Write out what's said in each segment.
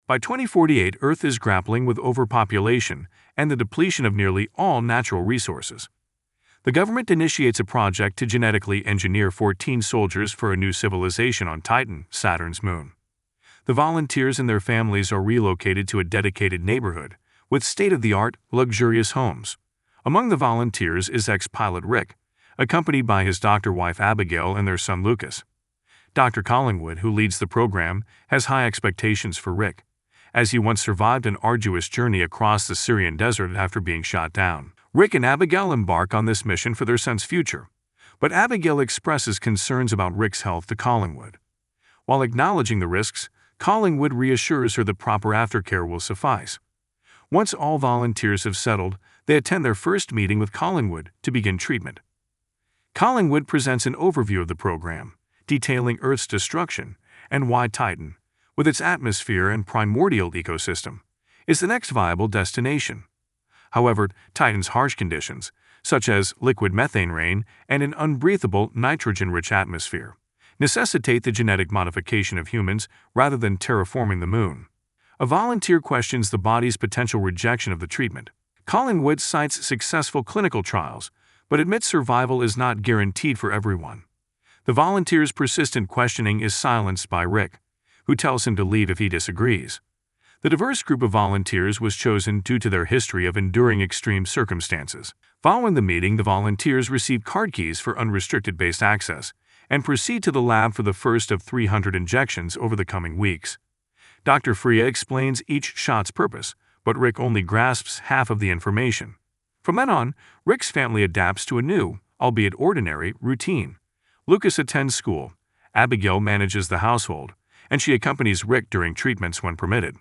By 2048, Earth is grappling with overpopulation and the depletion of nearly all natural resources. The government initiates a project to genetically engineer 14 soldiers for a new civilization on Titan, Saturn's moon. The volunteers and their families are relocated to a dedicated neighborhood with state-of-the-art, luxurious homes. Among the volunteers is ex-pilot Rick, accompanied by his doctor wife Abigail and their son Lucas. Dr. Collingwood, who leads the program, has high expectations for Rick, as he once survived an arduous journey across the Syrian desert after being shot down. Rick and Abigail embark on this mission for their son's future, but Abigail expresses concerns about Rick's health to Collingwood. While acknowledging the risks, Collingwood reassures her that proper aftercare will suffice. Once all volunteers have settled, they attend their first meeting with Collingwood to begin treatment. Collingwood presents an overview of the program, detailing Earth's destruction and why Titan, with its atmosphere and primordial ecosystem, is the next viable destination. However, Titan's harsh conditions, such as liquid methane rain and an unbreathable nitrogen-rich atmosphere, necessitate the genetic modification of humans rather than terraforming the moon. A volunteer questions the body's potential rejection of the treatment. Collingwood cites successful clinical trials, but admits survival is not guaranteed for everyone. The volunteer's persistent questioning is silenced by Rick, who tells him to leave if he disagrees. The diverse group of volunteers was chosen due to their history of enduring extreme circumstances. Following the meeting, the volunteers receive card keys for unrestricted-based access and proceed to the lab for the first of 300 injections over the coming weeks. Dr. Freya explains each shot's purpose, but Rick only grasps half of the information. From then on, Rick's family adapts to a new, albeit ordinary, routine. Lucas attends school, Abigail manages the household, and she accompanies Rick during treatments when permitted.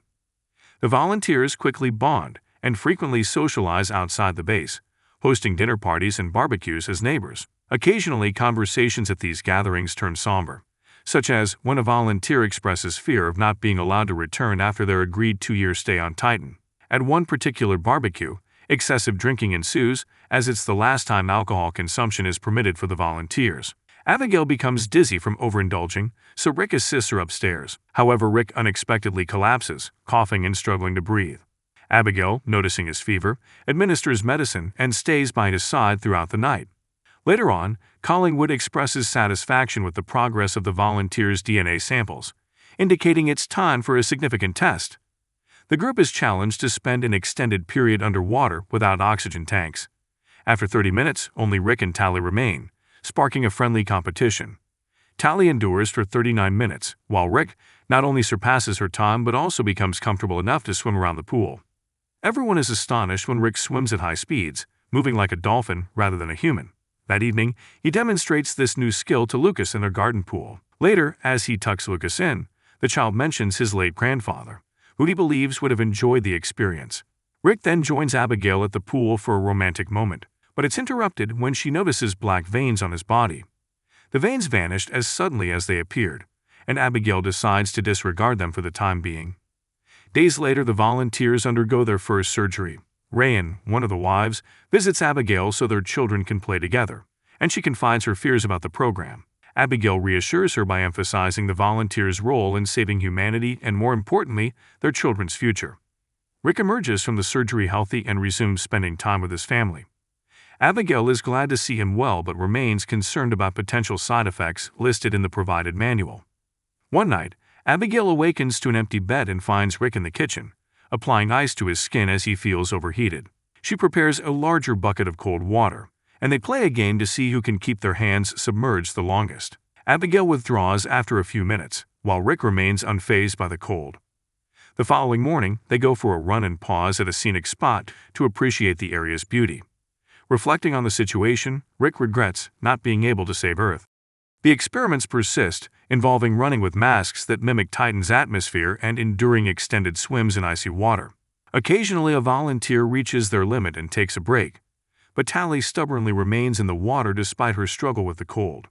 The volunteers quickly bond and frequently socialize outside the base, hosting dinner parties and barbecues as neighbors. Occasionally, conversations at these gatherings turn somber, such as when a volunteer expresses fear of not being allowed to return after their agreed 2-year stay on Titan. At one particular barbecue, excessive drinking ensues, as it's the last time alcohol consumption is permitted for the volunteers. Abigail becomes dizzy from overindulging, so Rick assists her upstairs. However, Rick unexpectedly collapses, coughing and struggling to breathe. Abigail, noticing his fever, administers medicine and stays by his side throughout the night. Later on, Collingwood expresses satisfaction with the progress of the volunteers' DNA samples, indicating it's time for a significant test. The group is challenged to spend an extended period underwater without oxygen tanks. After 30 minutes, only Rick and Tally remain, sparking a friendly competition. Tally endures for 39 minutes, while Rick not only surpasses her time but also becomes comfortable enough to swim around the pool. Everyone is astonished when Rick swims at high speeds, moving like a dolphin rather than a human. That evening, he demonstrates this new skill to Lucas in their garden pool. Later, as he tucks Lucas in, the child mentions his late grandfather, who he believes would have enjoyed the experience. Rick then joins Abigail at the pool for a romantic moment, but it's interrupted when she notices black veins on his body. The veins vanished as suddenly as they appeared, and Abigail decides to disregard them for the time being. Days later, the volunteers undergo their first surgery. Rayan, one of the wives, visits Abigail so their children can play together, and she confides her fears about the program. Abigail reassures her by emphasizing the volunteers' role in saving humanity and, more importantly, their children's future. Rick emerges from the surgery healthy and resumes spending time with his family. Abigail is glad to see him well but remains concerned about potential side effects listed in the provided manual. One night, Abigail awakens to an empty bed and finds Rick in the kitchen, applying ice to his skin as he feels overheated. She prepares a larger bucket of cold water, and they play a game to see who can keep their hands submerged the longest. Abigail withdraws after a few minutes, while Rick remains unfazed by the cold. The following morning, they go for a run and pause at a scenic spot to appreciate the area's beauty. Reflecting on the situation, Rick regrets not being able to save Earth. The experiments persist, involving running with masks that mimic Titan's atmosphere and enduring extended swims in icy water. Occasionally, a volunteer reaches their limit and takes a break, but Tally stubbornly remains in the water despite her struggle with the cold.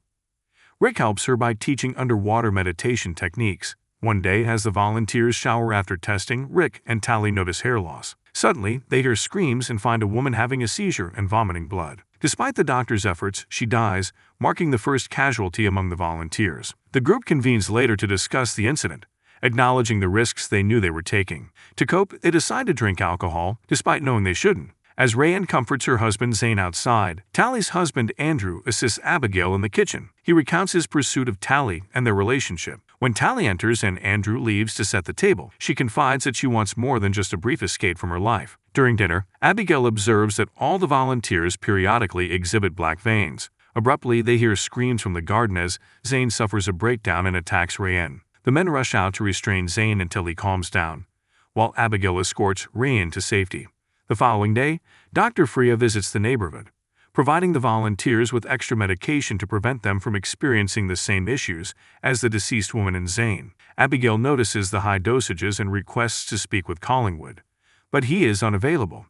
Rick helps her by teaching underwater meditation techniques. One day, as the volunteers shower after testing, Rick and Tally notice hair loss. Suddenly, they hear screams and find a woman having a seizure and vomiting blood. Despite the doctor's efforts, she dies, marking the first casualty among the volunteers. The group convenes later to discuss the incident, acknowledging the risks they knew they were taking. To cope, they decide to drink alcohol, despite knowing they shouldn't. As Rayanne comforts her husband Zane outside, Tally's husband Andrew assists Abigail in the kitchen. He recounts his pursuit of Tally and their relationship. When Tally enters and Andrew leaves to set the table, she confides that she wants more than just a brief escape from her life. During dinner, Abigail observes that all the volunteers periodically exhibit black veins. Abruptly, they hear screams from the garden as Zane suffers a breakdown and attacks Rayanne. The men rush out to restrain Zane until he calms down, while Abigail escorts Rayanne to safety. The following day, Dr. Freya visits the neighborhood, providing the volunteers with extra medication to prevent them from experiencing the same issues as the deceased woman and Zane. Abigail notices the high dosages and requests to speak with Collingwood, but he is unavailable.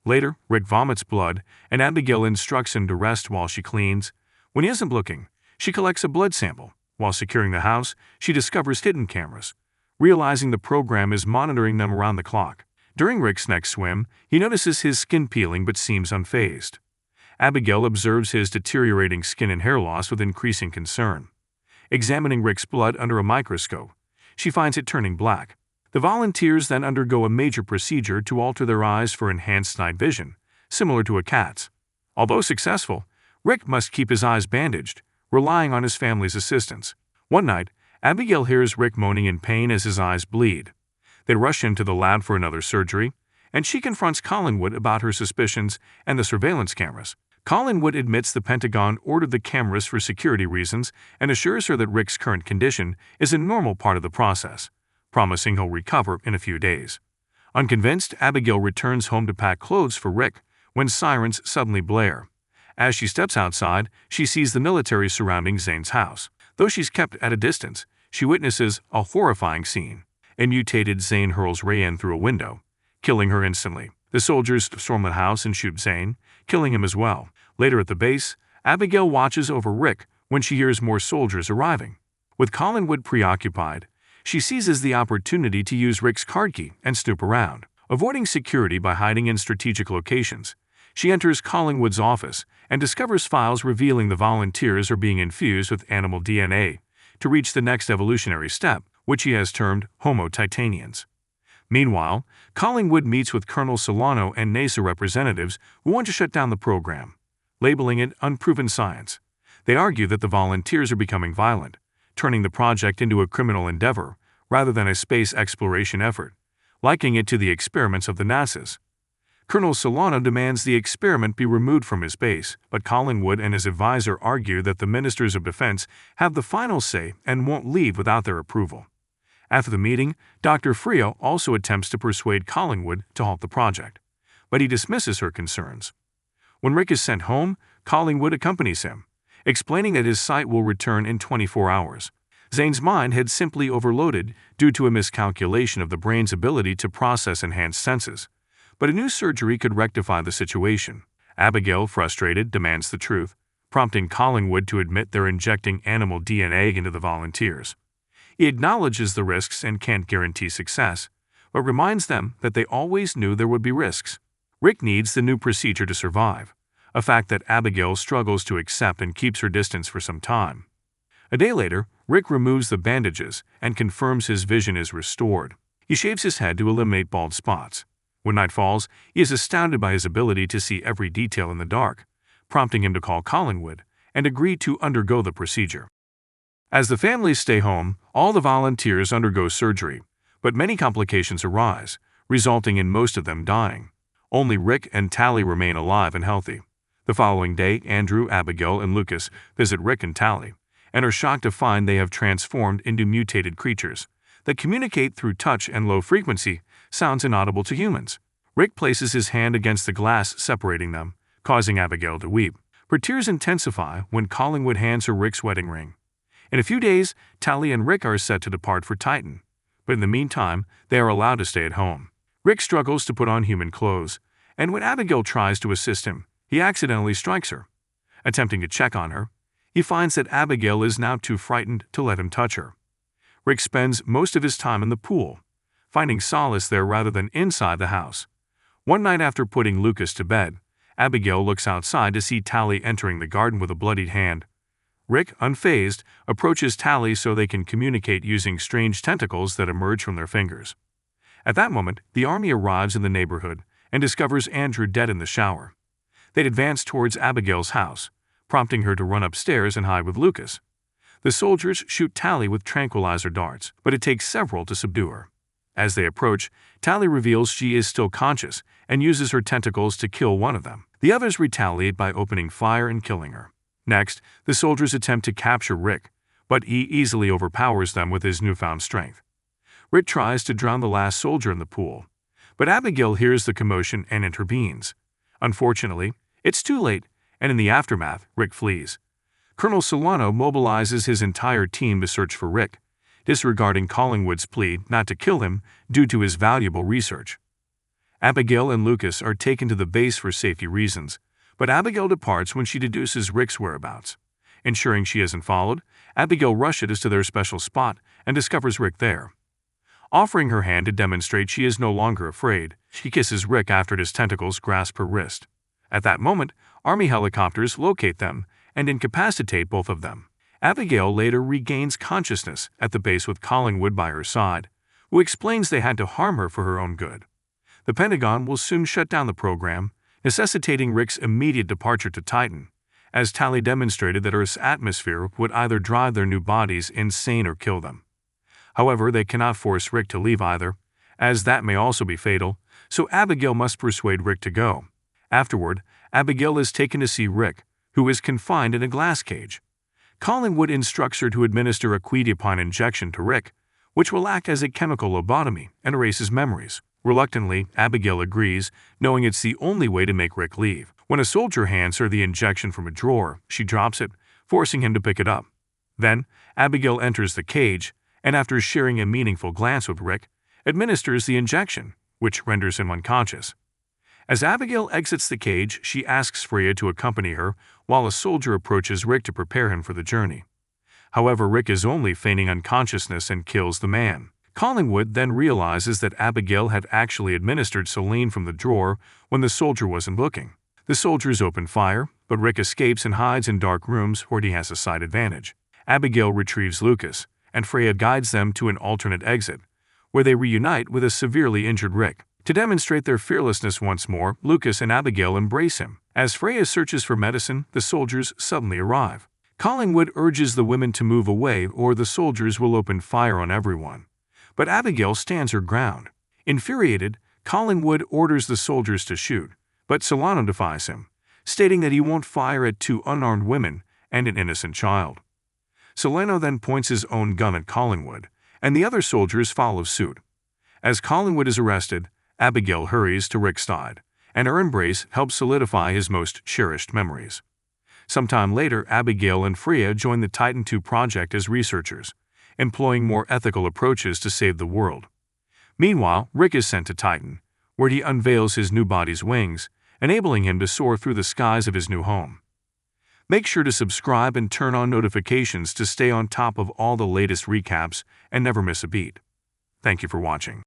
Later, Rick vomits blood, and Abigail instructs him to rest while she cleans. When he isn't looking, she collects a blood sample. While securing the house, she discovers hidden cameras, realizing the program is monitoring them around the clock. During Rick's next swim, he notices his skin peeling but seems unfazed. Abigail observes his deteriorating skin and hair loss with increasing concern. Examining Rick's blood under a microscope, she finds it turning black. The volunteers then undergo a major procedure to alter their eyes for enhanced night vision, similar to a cat's. Although successful, Rick must keep his eyes bandaged, relying on his family's assistance. One night, Abigail hears Rick moaning in pain as his eyes bleed. They rush into the lab for another surgery, and she confronts Collingwood about her suspicions and the surveillance cameras. Collingwood admits the Pentagon ordered the cameras for security reasons and assures her that Rick's current condition is a normal part of the process, promising he'll recover in a few days. Unconvinced, Abigail returns home to pack clothes for Rick when sirens suddenly blare. As she steps outside, she sees the military surrounding Zane's house. Though she's kept at a distance, she witnesses a horrifying scene. A mutated Zane hurls Rayanne through a window, killing her instantly. The soldiers storm the house and shoot Zane, killing him as well. Later at the base, Abigail watches over Rick when she hears more soldiers arriving. With Collingwood preoccupied, she seizes the opportunity to use Rick's card key and snoop around. Avoiding security by hiding in strategic locations, she enters Collingwood's office and discovers files revealing the volunteers are being infused with animal DNA to reach the next evolutionary step, which he has termed Homo Titanians. Meanwhile, Collingwood meets with Colonel Solano and NASA representatives who want to shut down the program, labeling it unproven science. They argue that the volunteers are becoming violent, turning the project into a criminal endeavor rather than a space exploration effort, likening it to the experiments of the NASA's. Colonel Solano demands the experiment be removed from his base, but Collingwood and his advisor argue that the Ministers of Defense have the final say and won't leave without their approval. After the meeting, Dr. Freya also attempts to persuade Collingwood to halt the project, but he dismisses her concerns. When Rick is sent home, Collingwood accompanies him, explaining that his sight will return in 24 hours. Zane's mind had simply overloaded due to a miscalculation of the brain's ability to process enhanced senses, but a new surgery could rectify the situation. Abigail, frustrated, demands the truth, prompting Collingwood to admit they're injecting animal DNA into the volunteers. He acknowledges the risks and can't guarantee success, but reminds them that they always knew there would be risks. Rick needs the new procedure to survive, a fact that Abigail struggles to accept and keeps her distance for some time. A day later, Rick removes the bandages and confirms his vision is restored. He shaves his head to eliminate bald spots. When night falls, he is astounded by his ability to see every detail in the dark, prompting him to call Collingwood and agree to undergo the procedure. As the families stay home, all the volunteers undergo surgery, but many complications arise, resulting in most of them dying. Only Rick and Tally remain alive and healthy. The following day, Andrew, Abigail, and Lucas visit Rick and Tally, and are shocked to find they have transformed into mutated creatures that communicate through touch and low-frequency sounds inaudible to humans. Rick places his hand against the glass separating them, causing Abigail to weep. Her tears intensify when Collingwood hands her Rick's wedding ring. In a few days, Tally and Rick are set to depart for Titan, but in the meantime, they are allowed to stay at home. Rick struggles to put on human clothes, and when Abigail tries to assist him, he accidentally strikes her. Attempting to check on her, he finds that Abigail is now too frightened to let him touch her. Rick spends most of his time in the pool, finding solace there rather than inside the house. One night after putting Lucas to bed, Abigail looks outside to see Tally entering the garden with a bloodied hand. Rick, unfazed, approaches Tally so they can communicate using strange tentacles that emerge from their fingers. At that moment, the army arrives in the neighborhood and discovers Andrew dead in the shower. They advance towards Abigail's house, prompting her to run upstairs and hide with Lucas. The soldiers shoot Tally with tranquilizer darts, but it takes several to subdue her. As they approach, Tally reveals she is still conscious and uses her tentacles to kill one of them. The others retaliate by opening fire and killing her. Next, the soldiers attempt to capture Rick, but he easily overpowers them with his newfound strength. Rick tries to drown the last soldier in the pool, but Abigail hears the commotion and intervenes. Unfortunately, it's too late, and in the aftermath, Rick flees. Colonel Solano mobilizes his entire team to search for Rick, disregarding Collingwood's plea not to kill him due to his valuable research. Abigail and Lucas are taken to the base for safety reasons, but Abigail departs when she deduces Rick's whereabouts. Ensuring she isn't followed, Abigail rushes to their special spot and discovers Rick there. Offering her hand to demonstrate she is no longer afraid, she kisses Rick after his tentacles grasp her wrist. At that moment, Army helicopters locate them and incapacitate both of them. Abigail later regains consciousness at the base with Collingwood by her side, who explains they had to harm her for her own good. The Pentagon will soon shut down the program, necessitating Rick's immediate departure to Titan, as Tally demonstrated that Earth's atmosphere would either drive their new bodies insane or kill them. However, they cannot force Rick to leave either, as that may also be fatal, so Abigail must persuade Rick to go. Afterward, Abigail is taken to see Rick, who is confined in a glass cage. Collingwood instructs her to administer a quetiapine injection to Rick, which will act as a chemical lobotomy and erase his memories. Reluctantly, Abigail agrees, knowing it's the only way to make Rick leave. When a soldier hands her the injection from a drawer, she drops it, forcing him to pick it up. Then, Abigail enters the cage, and after sharing a meaningful glance with Rick, administers the injection, which renders him unconscious. As Abigail exits the cage, she asks Freya to accompany her while a soldier approaches Rick to prepare him for the journey. However, Rick is only feigning unconsciousness and kills the man. Collingwood then realizes that Abigail had actually administered saline from the drawer when the soldier wasn't looking. The soldiers open fire, but Rick escapes and hides in dark rooms where he has a side advantage. Abigail retrieves Lucas, and Freya guides them to an alternate exit, where they reunite with a severely injured Rick. To demonstrate their fearlessness once more, Lucas and Abigail embrace him. As Freya searches for medicine, the soldiers suddenly arrive. Collingwood urges the women to move away or the soldiers will open fire on everyone. But Abigail stands her ground. Infuriated, Collingwood orders the soldiers to shoot, but Solano defies him, stating that he won't fire at two unarmed women and an innocent child. Solano then points his own gun at Collingwood, and the other soldiers follow suit. As Collingwood is arrested, Abigail hurries to Rick's side, and her embrace helps solidify his most cherished memories. Sometime later, Abigail and Freya join the Titan II project as researchers, employing more ethical approaches to save the world. Meanwhile, Rick is sent to Titan, where he unveils his new body's wings, enabling him to soar through the skies of his new home. Make sure to subscribe and turn on notifications to stay on top of all the latest recaps and never miss a beat. Thank you for watching.